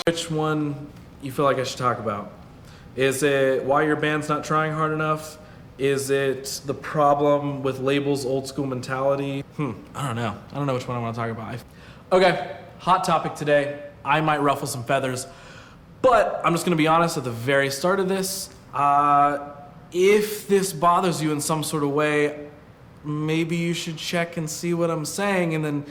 Which one you feel like I should talk about? Is it why your band's not trying hard enough? Is it the problem with labels' old school mentality? I don't know. I don't know which one I want to talk about. Okay, hot topic today. I might ruffle some feathers, but I'm just gonna be honest at the very start of this. If this bothers you in some sort of way, maybe you should check and see what I'm saying, and then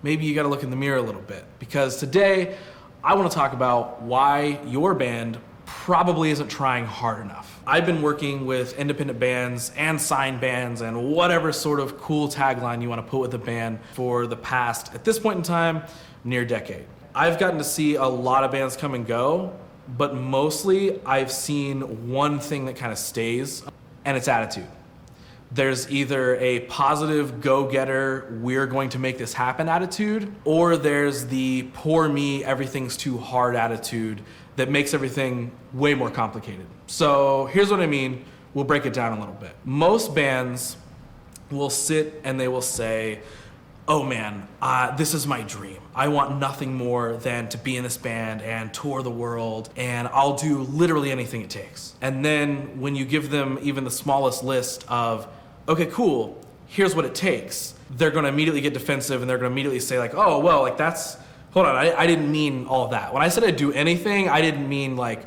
maybe you gotta look in the mirror a little bit. Because today, I wanna talk about why your band probably isn't trying hard enough. I've been working with independent bands and signed bands and whatever sort of cool tagline you want to put with a band for the past, at this point in time, near decade. I've gotten to see a lot of bands come and go, but mostly I've seen one thing that kind of stays, and it's attitude. There's either a positive go-getter, we're going to make this happen attitude, or there's the poor me, everything's too hard attitude that makes everything way more complicated. So here's what I mean. We'll break it down a little bit. Most bands will sit and they will say, oh man, this is my dream. I want nothing more than to be in this band and tour the world, and I'll do literally anything it takes. And then when you give them even the smallest list of, okay, cool, here's what it takes, they're gonna immediately get defensive and they're gonna immediately say like, oh, well, like that's, hold on, I didn't mean all of that. When I said I'd do anything, I didn't mean like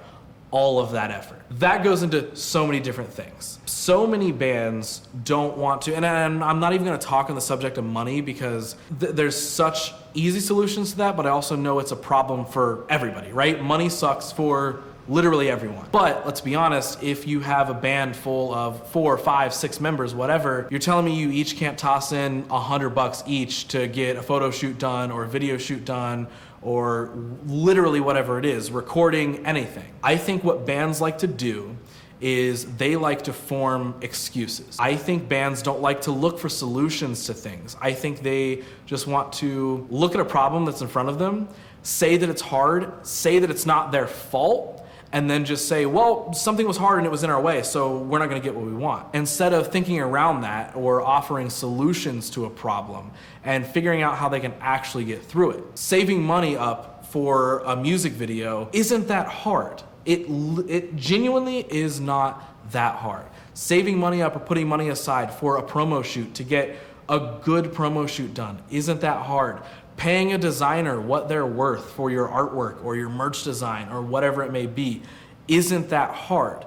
all of that effort. That goes into so many different things. So many bands don't want to, and I'm not even gonna talk on the subject of money because there's such easy solutions to that, but I also know it's a problem for everybody, right? Money sucks for literally everyone. But let's be honest, if you have a band full of 4, 5, 6 members, whatever, you're telling me you each can't toss in $100 each to get a photo shoot done or a video shoot done or literally whatever it is, recording anything. I think what bands like to do is they like to form excuses. I think bands don't like to look for solutions to things. I think they just want to look at a problem that's in front of them, say that it's hard, say that it's not their fault, and then just say, well, something was hard and it was in our way, so we're not gonna get what we want. Instead of thinking around that or offering solutions to a problem and figuring out how they can actually get through it. Saving money up for a music video isn't that hard. It genuinely is not that hard. Saving money up or putting money aside for a promo shoot to get a good promo shoot done isn't that hard. Paying a designer what they're worth for your artwork or your merch design or whatever it may be isn't that hard.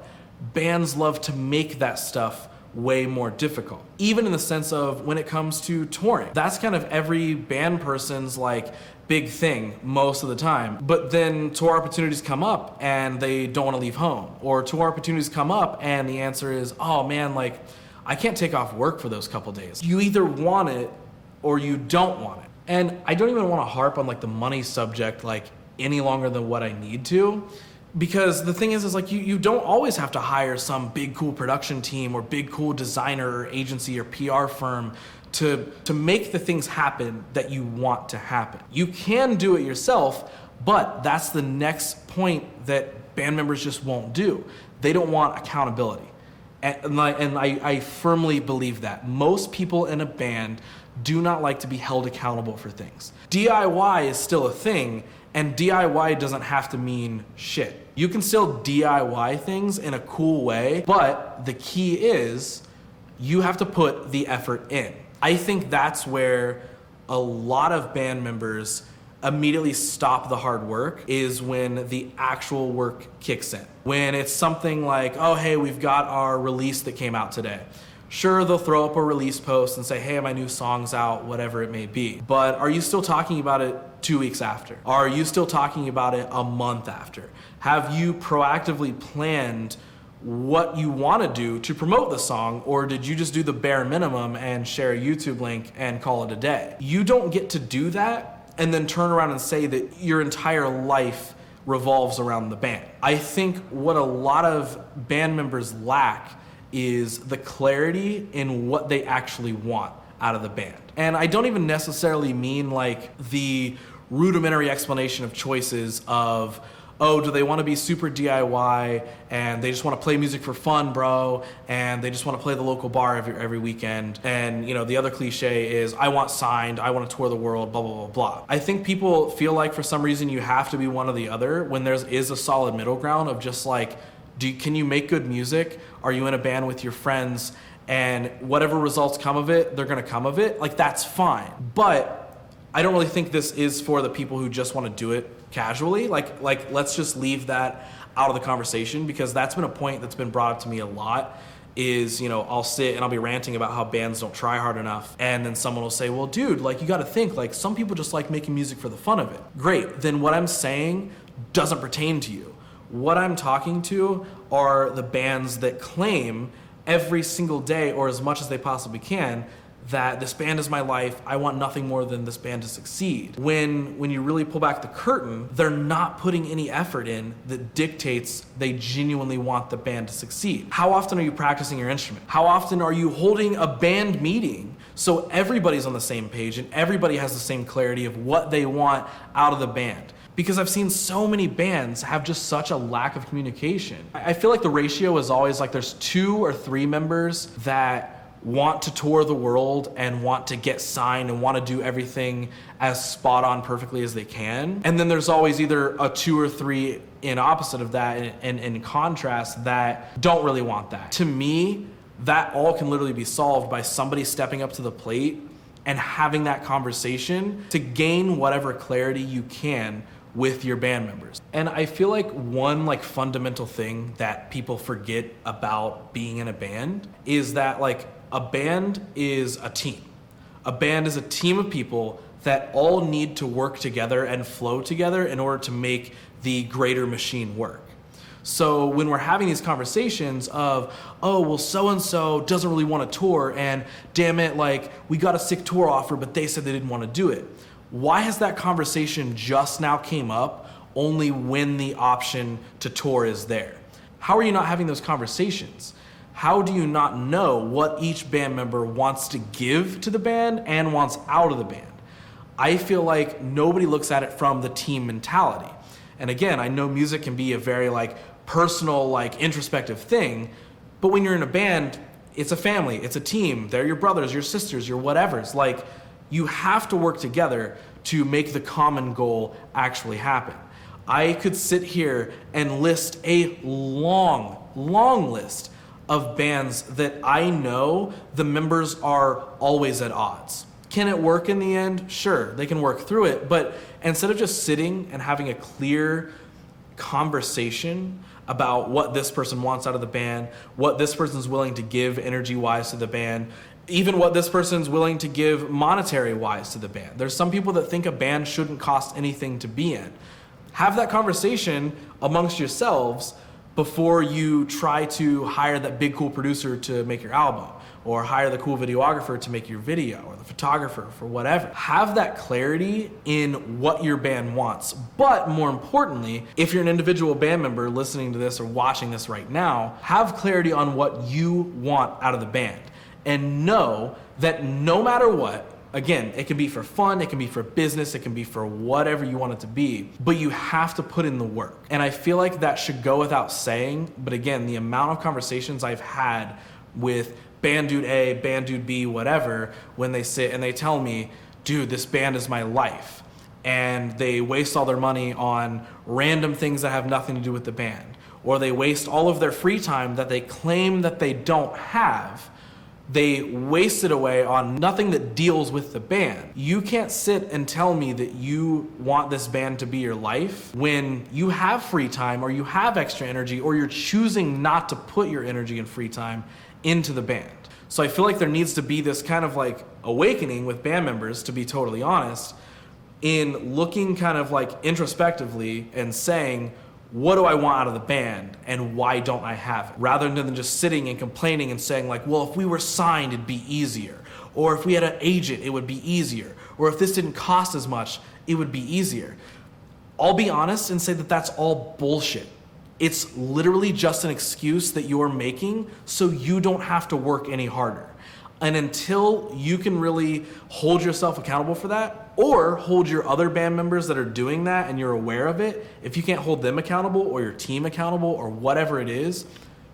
Bands love to make that stuff way more difficult. Even in the sense of when it comes to touring. That's kind of every band person's like big thing most of the time. But then tour opportunities come up and they don't want to leave home. Or tour opportunities come up and the answer is, oh man, like I can't take off work for those couple days. You either want it or you don't want it. And I don't even want to harp on like the money subject like any longer than what I need to, because the thing is like you don't always have to hire some big cool production team or big cool designer or agency or PR firm to make the things happen that you want to happen. You can do it yourself, but that's the next point that band members just won't do. They don't want accountability. And I firmly believe that. Most people in a band do not like to be held accountable for things. DIY is still a thing, and DIY doesn't have to mean shit. You can still DIY things in a cool way, but the key is you have to put the effort in. I think that's where a lot of band members immediately stop the hard work, is when the actual work kicks in. When it's something like, oh hey, we've got our release that came out today. Sure, they'll throw up a release post and say, hey, my new song's out, whatever it may be. But are you still talking about it 2 weeks after? Are you still talking about it a month after? Have you proactively planned what you want to do to promote the song, or did you just do the bare minimum and share a YouTube link and call it a day? You don't get to do that and then turn around and say that your entire life revolves around the band. I think what a lot of band members lack is the clarity in what they actually want out of the band. And I don't even necessarily mean like the rudimentary explanation of choices of, oh, do they want to be super DIY and they just want to play music for fun, bro, and they just want to play the local bar every weekend. And the other cliche is, I want signed, I want to tour the world, blah, blah, blah, blah. I think people feel like for some reason you have to be one or the other when there is a solid middle ground of just like, can you make good music? Are you in a band with your friends? And whatever results come of it, they're going to come of it. Like, that's fine. But I don't really think this is for the people who just want to do it casually. Like let's just leave that out of the conversation, because that's been a point that's been brought up to me a lot is, I'll sit and I'll be ranting about how bands don't try hard enough. And then someone will say, well, dude, like, you got to think, like, some people just like making music for the fun of it. Great. Then what I'm saying doesn't pertain to you. What I'm talking to are the bands that claim every single day, or as much as they possibly can, that this band is my life. I want nothing more than this band to succeed. When you really pull back the curtain, they're not putting any effort in that dictates they genuinely want the band to succeed. How often are you practicing your instrument? How often are you holding a band meeting so everybody's on the same page and everybody has the same clarity of what they want out of the band? Because I've seen so many bands have just such a lack of communication. I feel like the ratio is always like there's 2 or 3 members that want to tour the world and want to get signed and want to do everything as spot on perfectly as they can. And then there's always either a 2 or 3 in opposite of that, and in contrast, that don't really want that. To me, that all can literally be solved by somebody stepping up to the plate and having that conversation to gain whatever clarity you can with your band members. And I feel like one fundamental thing that people forget about being in a band is that a band is a team. A band is a team of people that all need to work together and flow together in order to make the greater machine work. So when we're having these conversations of, oh, well, so-and-so doesn't really want to tour, and damn it, we got a sick tour offer, but they said they didn't want to do it. Why has that conversation just now came up only when the option to tour is there? How are you not having those conversations? How do you not know what each band member wants to give to the band and wants out of the band? I feel like nobody looks at it from the team mentality. And again, I know music can be a very personal, introspective thing, but when you're in a band, it's a family, it's a team. They're your brothers, your sisters, your whatevers. You have to work together to make the common goal actually happen. I could sit here and list a long list of bands that I know the members are always at odds. Can it work in the end? Sure, they can work through it, but instead of just sitting and having a clear conversation about what this person wants out of the band, what this person's willing to give energy-wise to the band, even what this person's willing to give monetary-wise to the band. There's some people that think a band shouldn't cost anything to be in. Have that conversation amongst yourselves before you try to hire that big cool producer to make your album, or hire the cool videographer to make your video, or the photographer for whatever. Have that clarity in what your band wants. But more importantly, if you're an individual band member listening to this or watching this right now, have clarity on what you want out of the band. And know that no matter what, again, it can be for fun, it can be for business, it can be for whatever you want it to be, but you have to put in the work. And I feel like that should go without saying, but again, the amount of conversations I've had with band dude A, band dude B, whatever, when they sit and they tell me, dude, this band is my life, and they waste all their money on random things that have nothing to do with the band, or they waste all of their free time that they claim that they don't have, they waste it away on nothing that deals with the band. You can't sit and tell me that you want this band to be your life when you have free time, or you have extra energy, or you're choosing not to put your energy and free time into the band. So I feel like there needs to be this kind of awakening with band members, to be totally honest, in looking kind of introspectively and saying, what do I want out of the band and why don't I have it? Rather than just sitting and complaining and saying well, if we were signed, it'd be easier. Or if we had an agent, it would be easier. Or if this didn't cost as much, it would be easier. I'll be honest and say that that's all bullshit. It's literally just an excuse that you're making so you don't have to work any harder. And until you can really hold yourself accountable for that, or hold your other band members that are doing that and you're aware of it, if you can't hold them accountable or your team accountable or whatever it is,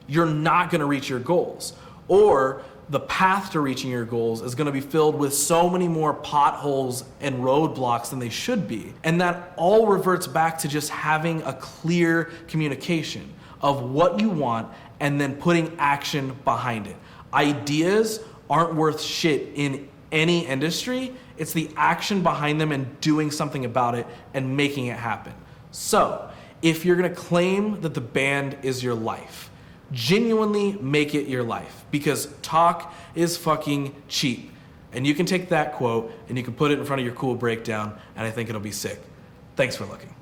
you're not going to reach your goals. Or the path to reaching your goals is going to be filled with so many more potholes and roadblocks than they should be. And that all reverts back to just having a clear communication of what you want and then putting action behind it. Ideas aren't worth shit in any industry. It's the action behind them and doing something about it and making it happen. So, if you're gonna claim that the band is your life, genuinely make it your life, because talk is fucking cheap. And you can take that quote and you can put it in front of your cool breakdown, and I think it'll be sick. Thanks for looking.